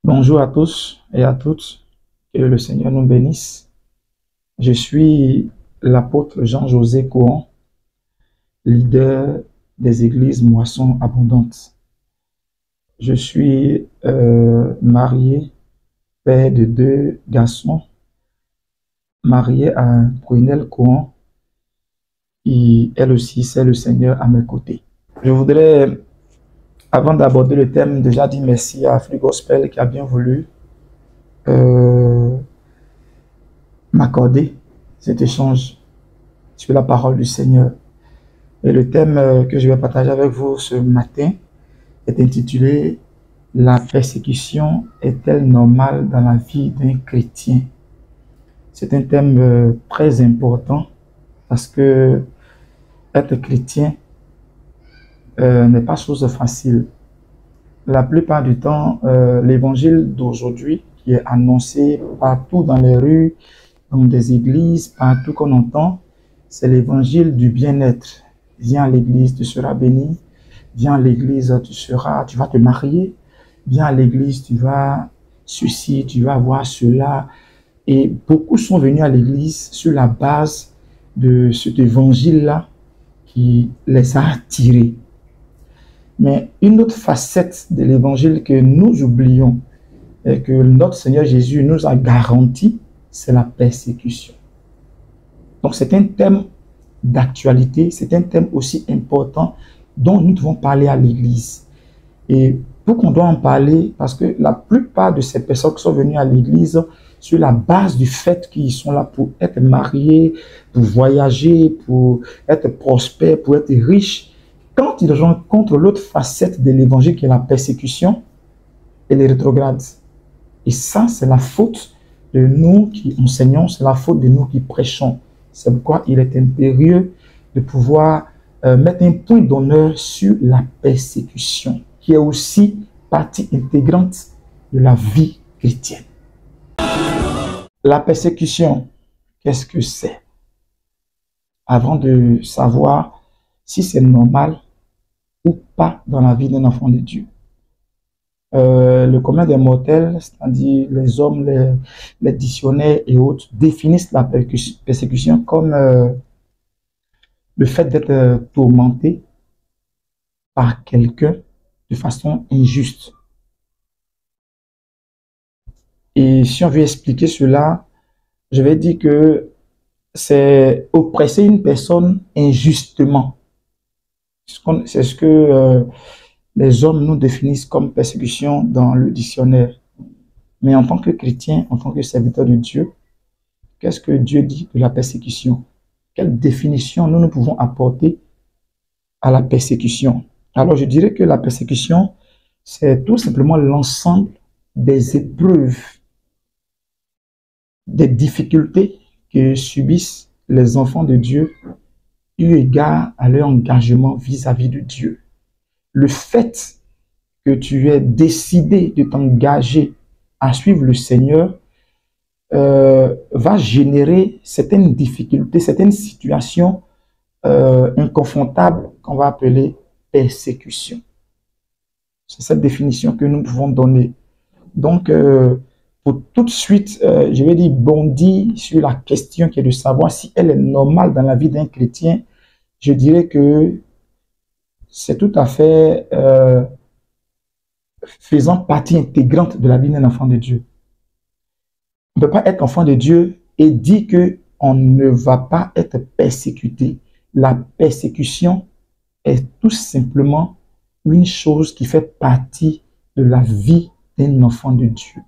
Bonjour à tous et à toutes, que le Seigneur nous bénisse. Je suis l'apôtre Jean-José Cohan, leader des églises Moisson Abondante. Je suis marié, père de 2 garçons, marié à Prunelle Cohan, et elle aussi, c'est le Seigneur à mes côtés. Je voudrais, avant d'aborder le thème, déjà dire merci à Free Gospel qui a bien voulu m'accorder cet échange sur la parole du Seigneur. Et le thème que je vais partager avec vous ce matin est intitulé « La persécution est-elle normale dans la vie d'un chrétien ?» C'est un thème très important parce que être chrétien n'est pas chose facile. La plupart du temps, l'évangile d'aujourd'hui qui est annoncé partout dans les rues, dans des églises, partout qu'on entend, c'est l'évangile du bien-être. Viens à l'église, tu seras béni. Viens à l'église, tu vas te marier. Viens à l'église, tu vas ceci, tu vas avoir cela. Et beaucoup sont venus à l'église sur la base de cet évangile-là qui les a attirés. Mais une autre facette de l'évangile que nous oublions et que notre Seigneur Jésus nous a garanti, c'est la persécution. Donc c'est un thème d'actualité, c'est un thème aussi important dont nous devons parler à l'église. Et pourquoi on doit en parler? Parce que la plupart de ces personnes qui sont venues à l'église sur la base du fait qu'ils sont là pour être mariés, pour voyager, pour être prospères, pour être riches, quand ils rencontrent l'autre facette de l'évangile qui est la persécution, ils les rétrogradent. Et ça, c'est la faute de nous qui enseignons, c'est la faute de nous qui prêchons. C'est pourquoi il est impérieux de pouvoir mettre un point d'honneur sur la persécution, qui est aussi partie intégrante de la vie chrétienne. La persécution, qu'est-ce que c'est? Avant de savoir si c'est normal ou pas dans la vie d'un enfant de Dieu. Le commun des mortels, c'est-à-dire les hommes, les dictionnaires et autres, définissent la persécution comme le fait d'être tourmenté par quelqu'un de façon injuste. Et si on veut expliquer cela, je vais dire que c'est oppresser une personne injustement. C'est ce que les hommes nous définissent comme persécution dans le dictionnaire. Mais en tant que chrétien, en tant que serviteur de Dieu, qu'est-ce que Dieu dit de la persécution? Quelle définition nous pouvons apporter à la persécution? Alors je dirais que la persécution, c'est tout simplement l'ensemble des épreuves, des difficultés que subissent les enfants de Dieu eu égard à leur engagement vis-à-vis de Dieu. Le fait que tu aies décidé de t'engager à suivre le Seigneur va générer certaines difficultés, certaines situations inconfortables qu'on va appeler persécution. C'est cette définition que nous pouvons donner. Donc, pour tout de suite, je vais dire bondir sur la question qui est de savoir si elle est normale dans la vie d'un chrétien. Je dirais que c'est tout à fait faisant partie intégrante de la vie d'un enfant de Dieu. On ne peut pas être enfant de Dieu et dire qu'on ne va pas être persécuté. La persécution est tout simplement une chose qui fait partie de la vie d'un enfant de Dieu.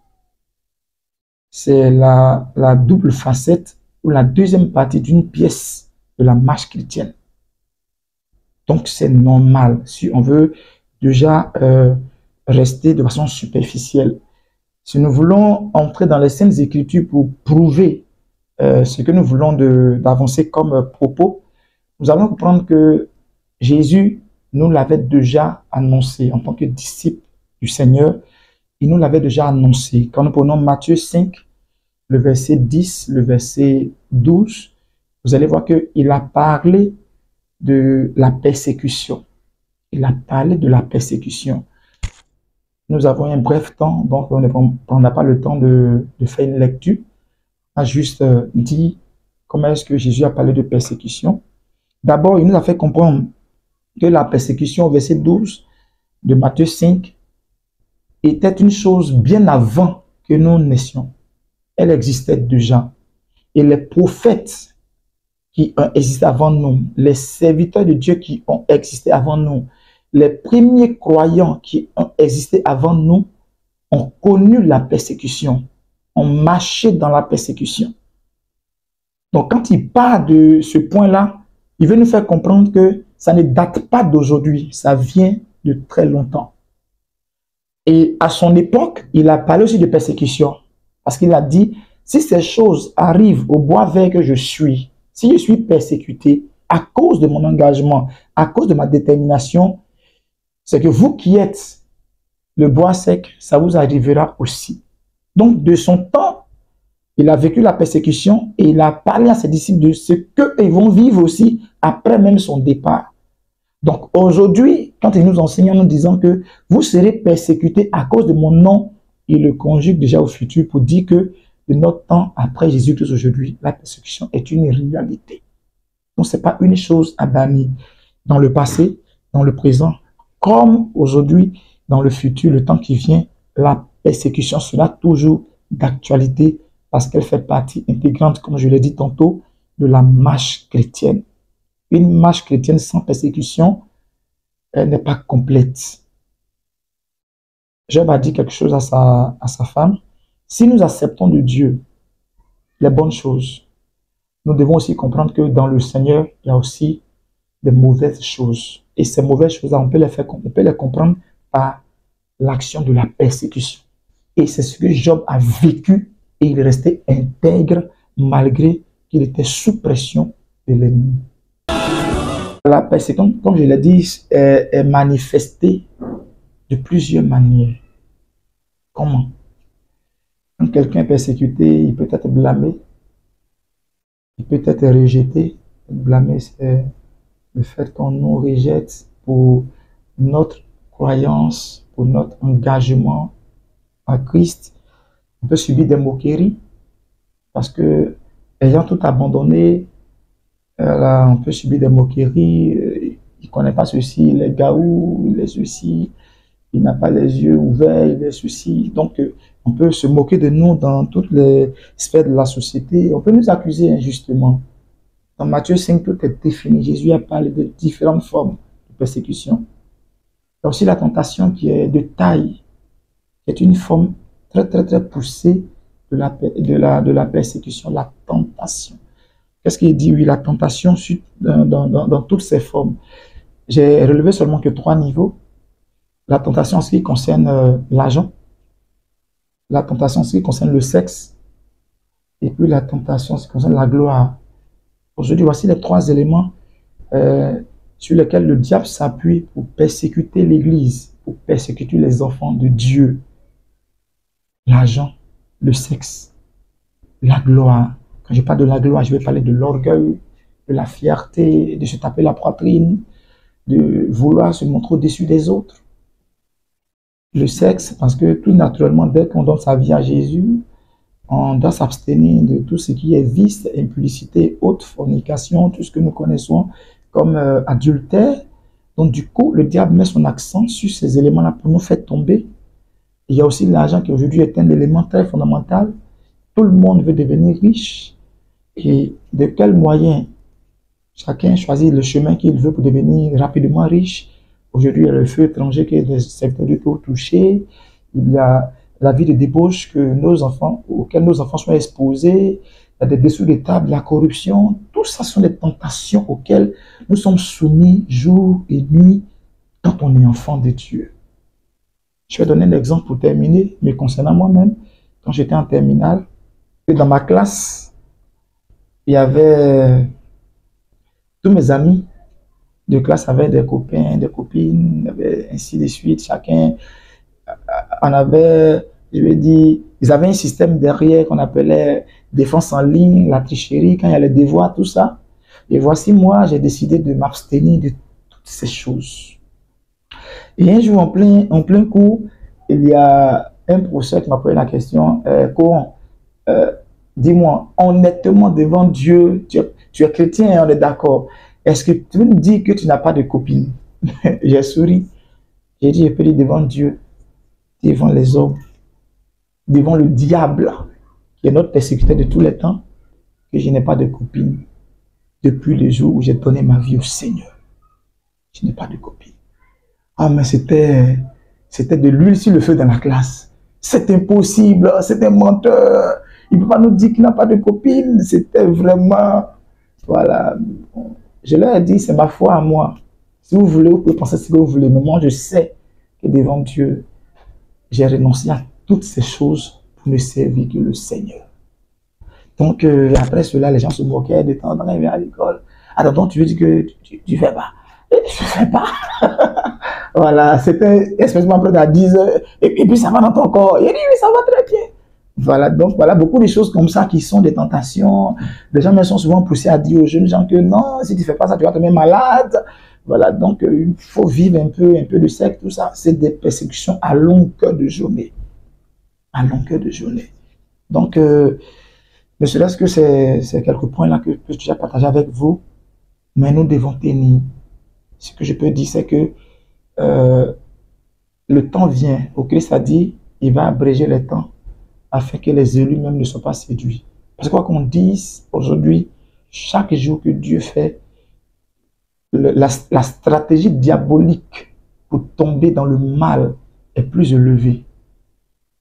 C'est la double facette ou la deuxième partie d'une pièce de la marche chrétienne. Donc c'est normal si on veut déjà rester de façon superficielle. Si nous voulons entrer dans les Saintes Écritures pour prouver ce que nous voulons d'avancer comme propos, nous allons comprendre que Jésus nous l'avait déjà annoncé en tant que disciple du Seigneur. Il nous l'avait déjà annoncé. Quand nous prenons Matthieu 5, le verset 10, le verset 12, vous allez voir qu'il a parlé de la persécution. Il a parlé de la persécution. Nous avons un bref temps, donc on ne prendra pas le temps de faire une lecture. On a juste dit comment est-ce que Jésus a parlé de persécution. D'abord, il nous a fait comprendre que la persécution au verset 12 de Matthieu 5 était une chose bien avant que nous naissions. Elle existait déjà. Et les prophètes qui ont existé avant nous, les serviteurs de Dieu qui ont existé avant nous, les premiers croyants qui ont existé avant nous ont connu la persécution, ont marché dans la persécution. Donc quand il part de ce point-là, il veut nous faire comprendre que ça ne date pas d'aujourd'hui, ça vient de très longtemps. Et à son époque, il a parlé aussi de persécution, parce qu'il a dit, si ces choses arrivent au bois vert que je suis, si je suis persécuté à cause de mon engagement, à cause de ma détermination, c'est que vous qui êtes le bois sec, ça vous arrivera aussi. Donc, de son temps, il a vécu la persécution et il a parlé à ses disciples de ce qu'ils vont vivre aussi après même son départ. Donc, aujourd'hui, quand il nous enseigne en nous disant que vous serez persécutés à cause de mon nom, il le conjugue déjà au futur pour dire que de notre temps, après Jésus-Christ aujourd'hui, la persécution est une réalité. Donc, ce n'est pas une chose à bannir dans le passé, dans le présent, comme aujourd'hui, dans le futur, le temps qui vient, la persécution sera toujours d'actualité parce qu'elle fait partie intégrante, comme je l'ai dit tantôt, de la marche chrétienne. Une marche chrétienne sans persécution, elle n'est pas complète. Job a dit quelque chose à sa femme. Si nous acceptons de Dieu les bonnes choses, nous devons aussi comprendre que dans le Seigneur, il y a aussi des mauvaises choses. Et ces mauvaises choses-là, on peut les comprendre par l'action de la persécution. Et c'est ce que Job a vécu et il est resté intègre malgré qu'il était sous pression de l'ennemi. La persécution, comme je l'ai dit, est manifestée de plusieurs manières. Comment? Quand quelqu'un est persécuté, il peut être blâmé, il peut être rejeté. Blâmé, c'est le fait qu'on nous rejette pour notre croyance, pour notre engagement en Christ. On peut subir des moqueries parce que, ayant tout abandonné, on peut subir des moqueries. Il ne connaît pas ceci, il est gaou, il est ceci, il n'a pas les yeux ouverts, il est ceci. Donc, on peut se moquer de nous dans toutes les sphères de la société. On peut nous accuser injustement. Dans Matthieu 5, tout est défini. Jésus a parlé de différentes formes de persécution. Il y a aussi la tentation qui est de taille, qui est une forme très poussée de la persécution, la tentation. Qu'est-ce qu'il dit? Oui, la tentation dans toutes ses formes. J'ai relevé seulement que 3 niveaux. La tentation en ce qui concerne l'argent, la tentation en ce qui concerne le sexe, et puis la tentation en ce qui concerne la gloire. Aujourd'hui, voici les 3 éléments sur lesquels le diable s'appuie pour persécuter l'Église, pour persécuter les enfants de Dieu. L'argent, le sexe, la gloire. Quand je parle de la gloire, je vais parler de l'orgueil, de la fierté, de se taper la poitrine, de vouloir se montrer au-dessus des autres. Le sexe, parce que tout naturellement, dès qu'on donne sa vie à Jésus, on doit s'abstenir de tout ce qui est vice, impudicité, haute fornication, tout ce que nous connaissons comme adultère. Donc du coup, le diable met son accent sur ces éléments-là pour nous faire tomber. Il y a aussi l'argent qui aujourd'hui est un élément très fondamental. Tout le monde veut devenir riche. Et de quel moyen? Chacun choisit le chemin qu'il veut pour devenir rapidement riche. Aujourd'hui, il y a le feu étranger qui est des secteurs du tout touchés. Il y a la vie de débauche auxquelles nos enfants sont exposés. Il y a des dessous de table, la corruption. Tout ça sont des tentations auxquelles nous sommes soumis jour et nuit quand on est enfant de Dieu. Je vais donner un exemple pour terminer, mais concernant moi-même, quand j'étais en terminale, dans ma classe, il y avait tous mes amis de classe avaient des copains, des copines, ainsi de suite. Chacun en avait, je vais dire, ils avaient un système derrière qu'on appelait défense en ligne, la tricherie, quand il y a les devoirs, tout ça. Et voici moi, j'ai décidé de m'abstenir de toutes ces choses. Et un jour, en plein cours, il y a un professeur qui m'a posé la question, Coran, dis-moi, honnêtement devant Dieu, tu es chrétien et on est d'accord. Est-ce que tu me dis que tu n'as pas de copine? J'ai souri. J'ai dit, je peux dire devant Dieu, devant les hommes, devant le diable, qui est notre persécuteur de tous les temps, que je n'ai pas de copine depuis le jour où j'ai donné ma vie au Seigneur. Je n'ai pas de copine. Ah, mais c'était de l'huile sur le feu dans la classe. C'est impossible, c'est un menteur. Il ne peut pas nous dire qu'il n'a pas de copine. C'était vraiment... Voilà. Je leur ai dit, c'est ma foi à moi. Si vous voulez, vous pouvez penser ce que vous voulez. Mais moi, je sais que devant Dieu, j'ai renoncé à toutes ces choses pour ne servir que le Seigneur. Donc, après cela, les gens se moquaient de temps en temps, ils viennent à l'école. Alors, donc, tu veux dire que tu ne fais pas? Je ne fais pas. Voilà, c'était espècement près à 10 heures. Et puis, ça va dans ton corps. Il dit, oui, ça va très bien. Voilà, donc, voilà, beaucoup de choses comme ça qui sont des tentations. Les gens me sont souvent poussés à dire aux jeunes gens que non, si tu ne fais pas ça, tu vas te mettre malade. Voilà, donc, il faut vivre un peu de secte, tout ça. C'est des persécutions à longueur de journée. À longueur de journée. Donc, ne serait-ce que c'est quelques points là que je déjà partagé avec vous, mais nous devons tenir. Ce que je peux dire, c'est que le temps vient où Christ a dit, il va abréger les temps afin que les élus même ne soient pas séduits. Parce que quoi qu'on dise aujourd'hui, chaque jour que Dieu fait, la stratégie diabolique pour tomber dans le mal est plus élevée.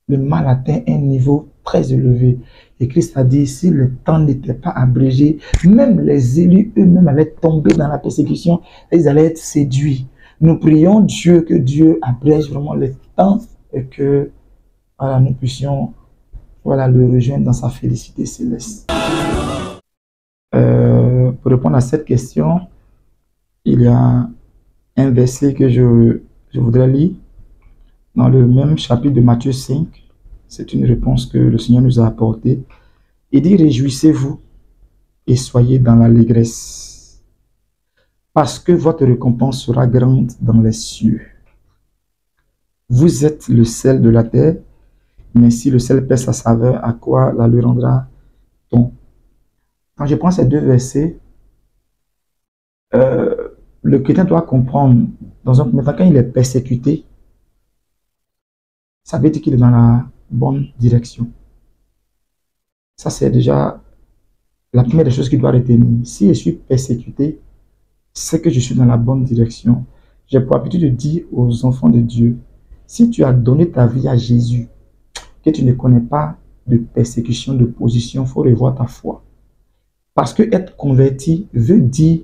Le mal atteint un niveau très élevé. Et Christ a dit, si le temps n'était pas abrégé, même les élus eux-mêmes allaient tomber dans la persécution et ils allaient être séduits. Nous prions Dieu que Dieu abrège vraiment le temps et que voilà, nous puissions voilà, le rejoindre dans sa félicité céleste. Pour répondre à cette question, il y a un verset que je voudrais lire dans le même chapitre de Matthieu 5. C'est une réponse que le Seigneur nous a apportée. Il dit, réjouissez-vous et soyez dans l'allégresse, parce que votre récompense sera grande dans les cieux. Vous êtes le sel de la terre, mais si le sel perd sa saveur, à quoi la lui rendra-t-on? Quand je prends ces deux versets, le chrétien doit comprendre, dans un premier temps, quand il est persécuté, ça veut dire qu'il est dans la bonne direction. Ça, c'est déjà la première des choses qu'il doit retenir. Si je suis persécuté, c'est que je suis dans la bonne direction. J'ai pour habitude de dire aux enfants de Dieu, si tu as donné ta vie à Jésus, que tu ne connais pas de persécution, de position, il faut revoir ta foi. Parce que être converti veut dire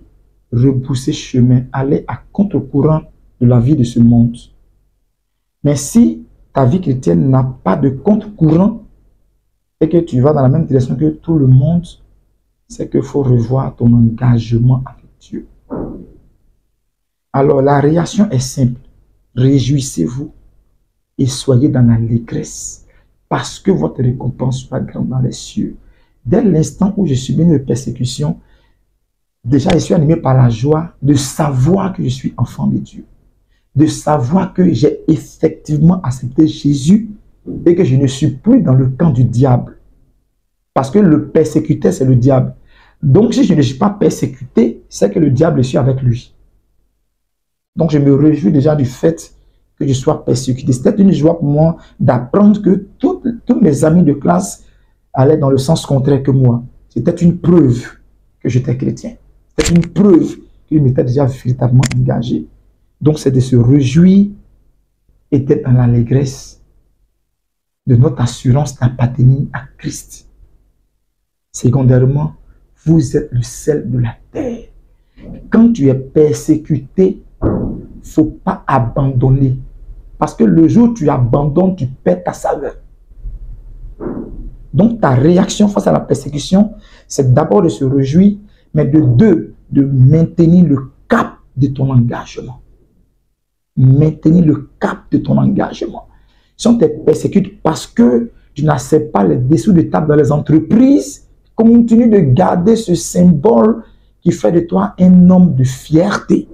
repousser chemin, aller à contre-courant de la vie de ce monde. Mais si ta vie chrétienne n'a pas de contre-courant et que tu vas dans la même direction que tout le monde, c'est qu'il faut revoir ton engagement avec Dieu. Alors la réaction est simple. Réjouissez-vous et soyez dans l'allégresse parce que votre récompense sera grande dans les cieux. Dès l'instant où je subis une persécution, déjà je suis animé par la joie de savoir que je suis enfant de Dieu. De savoir que j'ai effectivement accepté Jésus et que je ne suis plus dans le camp du diable. Parce que le persécuteur, c'est le diable. Donc, si je ne suis pas persécuté, c'est que le diable est avec lui. Donc, je me réjouis déjà du fait que je sois persécuté. C'était une joie pour moi d'apprendre que tous mes amis de classe allaient dans le sens contraire que moi. C'était une preuve que j'étais chrétien. C'était une preuve qu'il m'était déjà véritablement engagé. Donc, c'est de se réjouir et d'être dans l'allégresse de notre assurance d'appartenir à Christ. Secondairement, vous êtes le sel de la terre. Quand tu es persécuté, il ne faut pas abandonner. Parce que le jour où tu abandonnes, tu perds ta saveur. Donc, ta réaction face à la persécution, c'est d'abord de se réjouir, mais de deux, de maintenir le cap de ton engagement. Maintenir le cap de ton engagement. Si on te persécute parce que tu n'acceptes pas les dessous de table dans les entreprises, continue de garder ce symbole qui fait de toi un homme de fierté.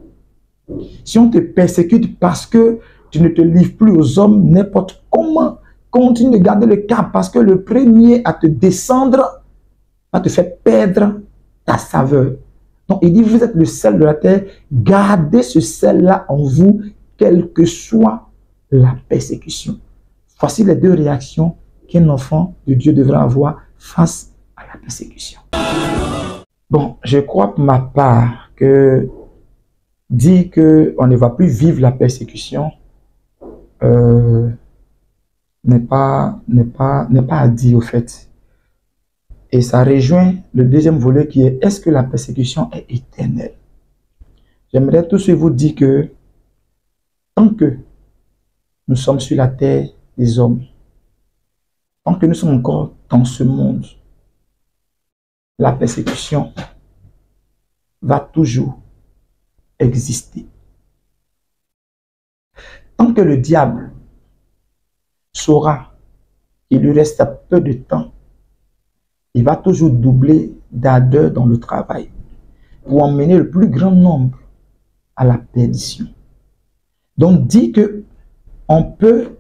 Si on te persécute parce que Tu ne te livres plus aux hommes n'importe comment. Continue de garder le cap parce que le premier à te descendre va te faire perdre ta saveur. Donc, il dit, vous êtes le sel de la terre. Gardez ce sel-là en vous, quelle que soit la persécution. Voici les deux réactions qu'un enfant de Dieu devra avoir face à la persécution. Bon, je crois pour ma part que dire qu'on ne va plus vivre la persécution n'est pas à dire au fait. Et ça rejoint le deuxième volet qui est, est-ce que la persécution est éternelle? J'aimerais tous vous dire que tant que nous sommes sur la terre des hommes, tant que nous sommes encore dans ce monde, la persécution va toujours exister. Tant que le diable saura qu'il lui reste peu de temps, il va toujours doubler d'ardeur dans le travail pour emmener le plus grand nombre à la perdition. Donc, dire que on peut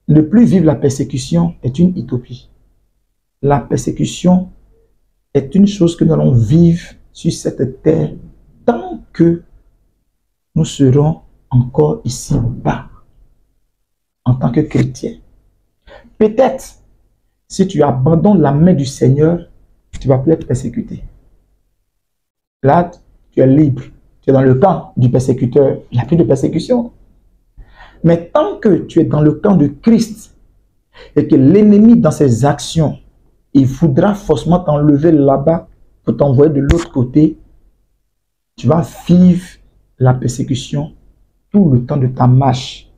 ne plus vivre la persécution est une utopie. La persécution est une chose que nous allons vivre sur cette terre tant que nous serons encore ici-bas en tant que chrétiens. Peut-être, si tu abandonnes la main du Seigneur, tu ne vas plus être persécuté. Là, tu es libre. Tu es dans le camp du persécuteur. Il n'y a plus de persécution. Mais tant que tu es dans le camp de Christ et que l'ennemi, dans ses actions, il voudra forcément t'enlever là-bas pour t'envoyer de l'autre côté, tu vas vivre la persécution tout le temps de ta marche.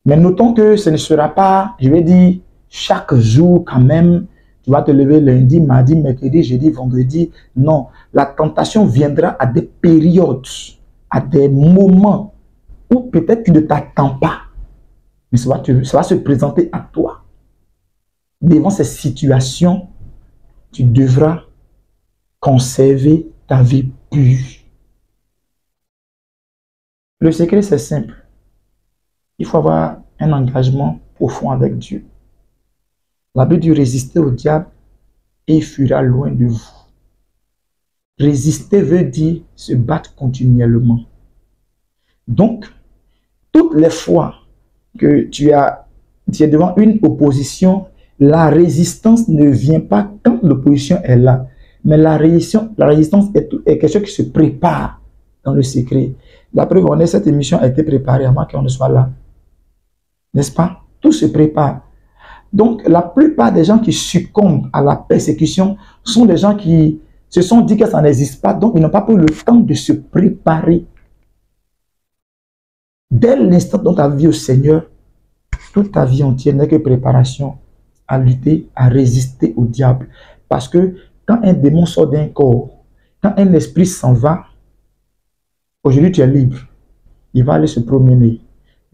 Mais notons que ce ne sera pas, je vais dire, chaque jour quand même, tu vas te lever lundi, mardi, mercredi, jeudi, vendredi. Non, la tentation viendra à des périodes, à des moments où peut-être tu ne t'attends pas. Mais ça va se présenter à toi. Devant ces situations, tu devras conserver ta vie pure. Le secret, c'est simple. Il faut avoir un engagement profond avec Dieu. La Bible dit résister au diable et il fuira loin de vous. Résister veut dire se battre continuellement. Donc, toutes les fois que tu es devant une opposition, la résistance ne vient pas quand l'opposition est là. Mais la résistance est quelque chose qui se prépare dans le secret. La preuve, cette émission a été préparée avant qu'on ne soit là. N'est-ce pas? Tout se prépare. Donc, la plupart des gens qui succombent à la persécution sont des gens qui se sont dit que ça n'existe pas, donc ils n'ont pas pris le temps de se préparer. Dès l'instant dont tu as vu au Seigneur, toute ta vie entière n'est que préparation à lutter, à résister au diable. Parce que quand un démon sort d'un corps, quand un esprit s'en va, aujourd'hui tu es libre. Il va aller se promener.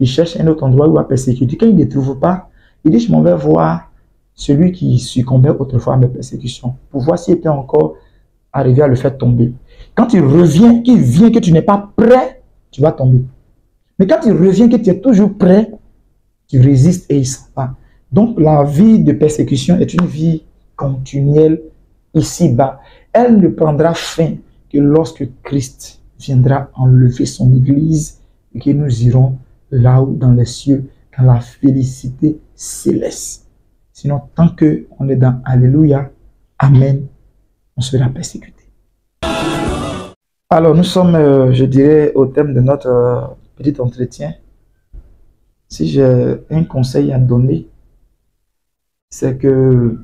Il cherche un autre endroit où il va persécuter. Quand il ne trouve pas, il dit, je m'en vais voir celui qui succombait autrefois à mes persécutions, pour voir s'il peut encore arriver à le faire tomber. Quand il revient, qu'il vient, que tu n'es pas prêt, tu vas tomber. Mais quand il revient, que tu es toujours prêt, tu résistes et il s'en va. Donc la vie de persécution est une vie continuelle ici-bas. Elle ne prendra fin que lorsque Christ viendra enlever son église et que nous irons là-haut dans les cieux, dans la félicité céleste. Sinon, tant qu'on est dans Alléluia, Amen, on sera persécuté. Alors, nous sommes, je dirais, au thème de notre petit entretien. Si j'ai un conseil à donner, c'est que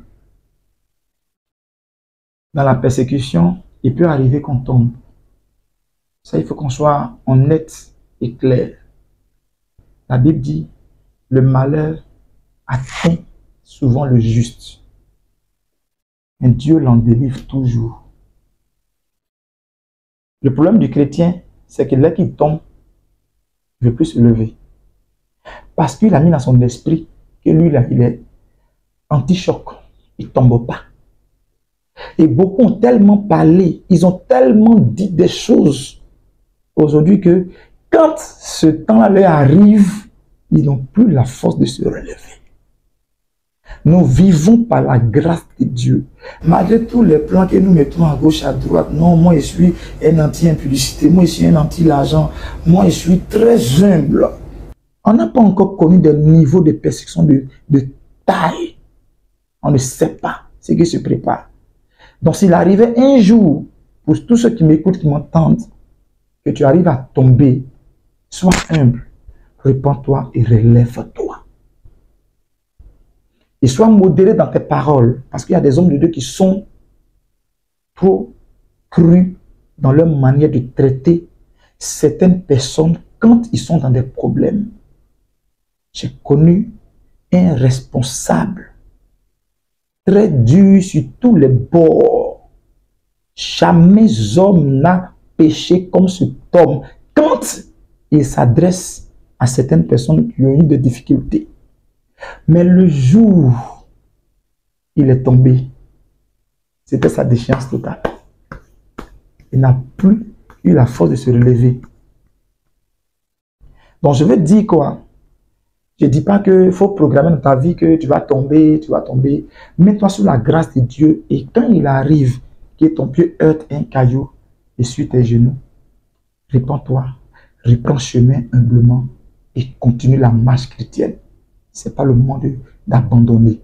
dans la persécution, il peut arriver qu'on tombe. Ça, il faut qu'on soit honnête et clair. La Bible dit, le malheur atteint souvent le juste. Mais Dieu l'en délivre toujours. Le problème du chrétien, c'est que dès qu'il tombe, il ne veut plus se lever. Parce qu'il a mis dans son esprit que lui, là, il est anti-choc. Il ne tombe pas. Et beaucoup ont tellement parlé, ils ont tellement dit des choses aujourd'hui que quand ce temps-là leur arrive, ils n'ont plus la force de se relever. Nous vivons par la grâce de Dieu. Malgré tous les plans que nous mettons à gauche, à droite, non, moi je suis un anti-impudicité, moi je suis un anti-l'argent, moi je suis très humble. On n'a pas encore connu des niveaux de persécution de taille. On ne sait pas ce qui se prépare. Donc s'il arrivait un jour, pour tous ceux qui m'écoutent, qui m'entendent, que tu arrives à tomber, sois humble, répands-toi et relève-toi. Et sois modéré dans tes paroles, parce qu'il y a des hommes de Dieu qui sont trop crus dans leur manière de traiter certaines personnes quand ils sont dans des problèmes. J'ai connu un responsable très dur sur tous les bords. Jamais homme n'a péché comme cet homme quand il s'adresse à certaines personnes qui ont eu des difficultés. Mais le jour où il est tombé, c'était sa déchéance totale. Il n'a plus eu la force de se relever. Donc je veux dire quoi? Je ne dis pas qu'il faut programmer dans ta vie que tu vas tomber, tu vas tomber. Mets-toi sous la grâce de Dieu et quand il arrive que ton pied heurte un caillou et sur tes genoux, répands-toi, reprends chemin humblement et continue la marche chrétienne. Ce n'est pas le moment d'abandonner.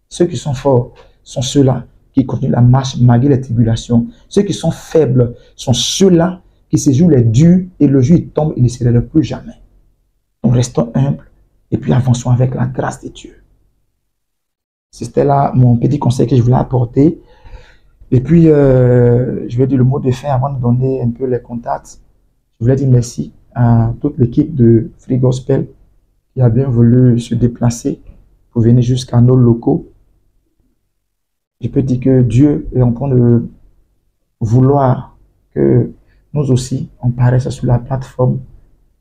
Ceux qui sont forts sont ceux-là qui continuent la marche malgré les tribulations. Ceux qui sont faibles sont ceux-là qui se jouent les durs et le jour il tombe, ils ne se relèvent plus jamais. Donc restons humbles et puis avançons avec la grâce de Dieu. C'était là mon petit conseil que je voulais apporter. Et puis, je vais dire le mot de fin avant de donner un peu les contacts. Je voulais dire merci à toute l'équipe de Free Gospel qui a bien voulu se déplacer pour venir jusqu'à nos locaux. Je peux dire que Dieu est en train de vouloir que nous aussi, on paraisse sur la plateforme,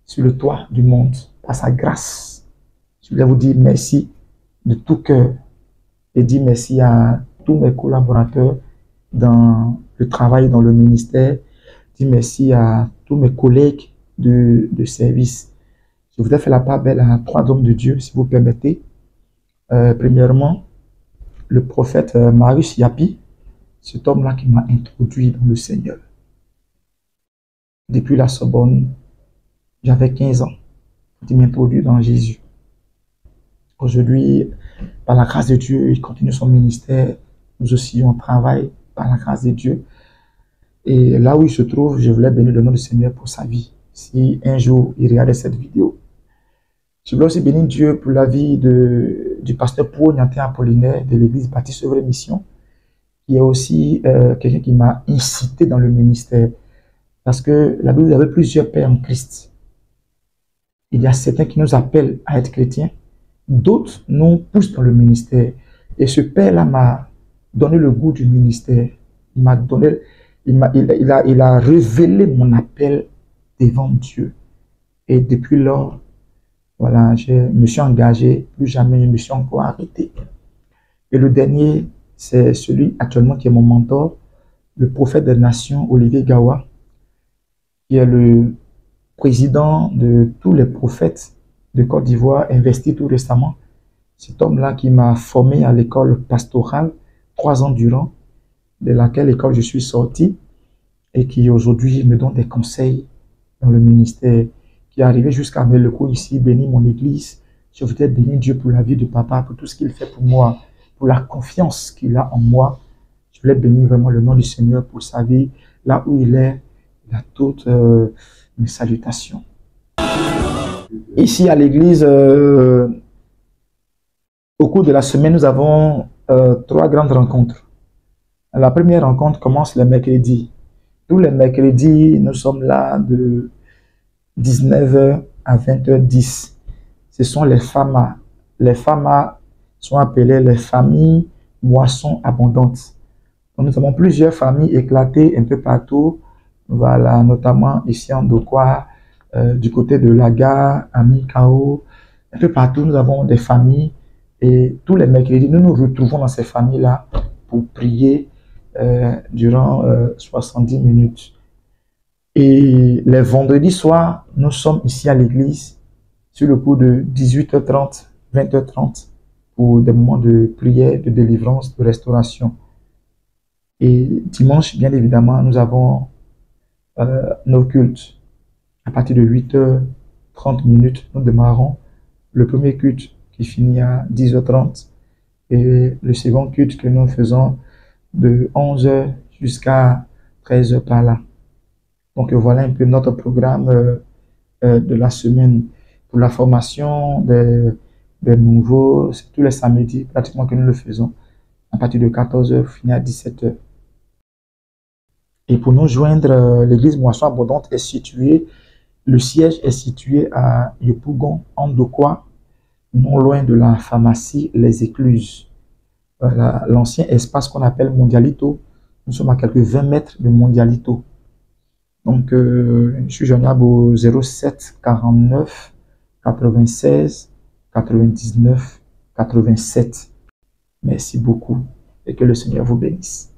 sur le toit du monde, par sa grâce. Je voulais vous dire merci de tout cœur et dire merci à tous mes collaborateurs dans le travail, dans le ministère. Dire merci à tous mes collègues de service. Je voudrais faire la part belle à 3 hommes de Dieu, si vous permettez. Premièrement, le prophète Marius Yapi, cet homme-là qui m'a introduit dans le Seigneur. Depuis la Sorbonne, j'avais 15 ans. Il m'a introduit dans Jésus. Aujourd'hui, par la grâce de Dieu, il continue son ministère. Nous aussi, on travaille par la grâce de Dieu. Et là où il se trouve, je voulais bénir le nom du Seigneur pour sa vie. Si un jour, il regardait cette vidéo. Je voulais aussi bénir Dieu pour la vie du pasteur Paul Nyanté Apollinaire de l'église Baptiste Œuvre et Mission, qui est aussi quelqu'un qui m'a incité dans le ministère. Parce que la Bible avait plusieurs pères en Christ. Il y a certains qui nous appellent à être chrétiens, d'autres nous poussent dans le ministère. Et ce père-là m'a donné le goût du ministère. Il a révélé mon appel devant Dieu. Et depuis lors, voilà, je me suis engagé, plus jamais je me suis encore arrêté. Et le dernier, c'est celui actuellement qui est mon mentor, le prophète des nations, Olivier Gawa, qui est le président de tous les prophètes de Côte d'Ivoire, investi tout récemment. Cet homme-là qui m'a formé à l'école pastorale 3 ans durant, de laquelle école je suis sorti, et qui aujourd'hui me donne des conseils dans le ministère, qui est arrivé jusqu'à Meleko ici, bénir mon église. Je voudrais bénir Dieu pour la vie de papa, pour tout ce qu'il fait pour moi, pour la confiance qu'il a en moi. Je voulais bénir vraiment le nom du Seigneur pour sa vie, là où il est. Il a toutes mes salutations. Ici à l'église, au cours de la semaine, nous avons 3 grandes rencontres. La première rencontre commence le mercredi. Tous les mercredis, nous sommes là de 19h à 20h10. Ce sont les FAMA. Les FAMA sont appelées les familles moissons abondantes. Donc, nous avons plusieurs familles éclatées un peu partout. Voilà, notamment ici en Dokwa, du côté de la gare, à Mikao. Un peu partout, nous avons des familles. Et tous les mercredis, nous nous retrouvons dans ces familles-là pour prier durant 70 minutes. Et les vendredis soirs, nous sommes ici à l'église sur le coup de 18h30, 20h30 pour des moments de prière, de délivrance, de restauration. Et dimanche, bien évidemment, nous avons nos cultes. À partir de 8h30 minutes, nous démarrons le premier culte qui finit à 10h30 et le second culte que nous faisons de 11h jusqu'à 13h par là. Donc voilà un peu notre programme de la semaine pour la formation des nouveaux. C'est tous les samedis pratiquement que nous le faisons à partir de 14h, fini à 17h. Et pour nous joindre, l'église Moisson Abondante est située, le siège est situé à Yopougon, en Dokwa, non loin de la pharmacie Les Écluses. Voilà, l'ancien espace qu'on appelle Mondialito. Nous sommes à quelques 20 mètres de Mondialito. Donc, je suis joignable au 07 49 96 99 87. Merci beaucoup et que le Seigneur vous bénisse.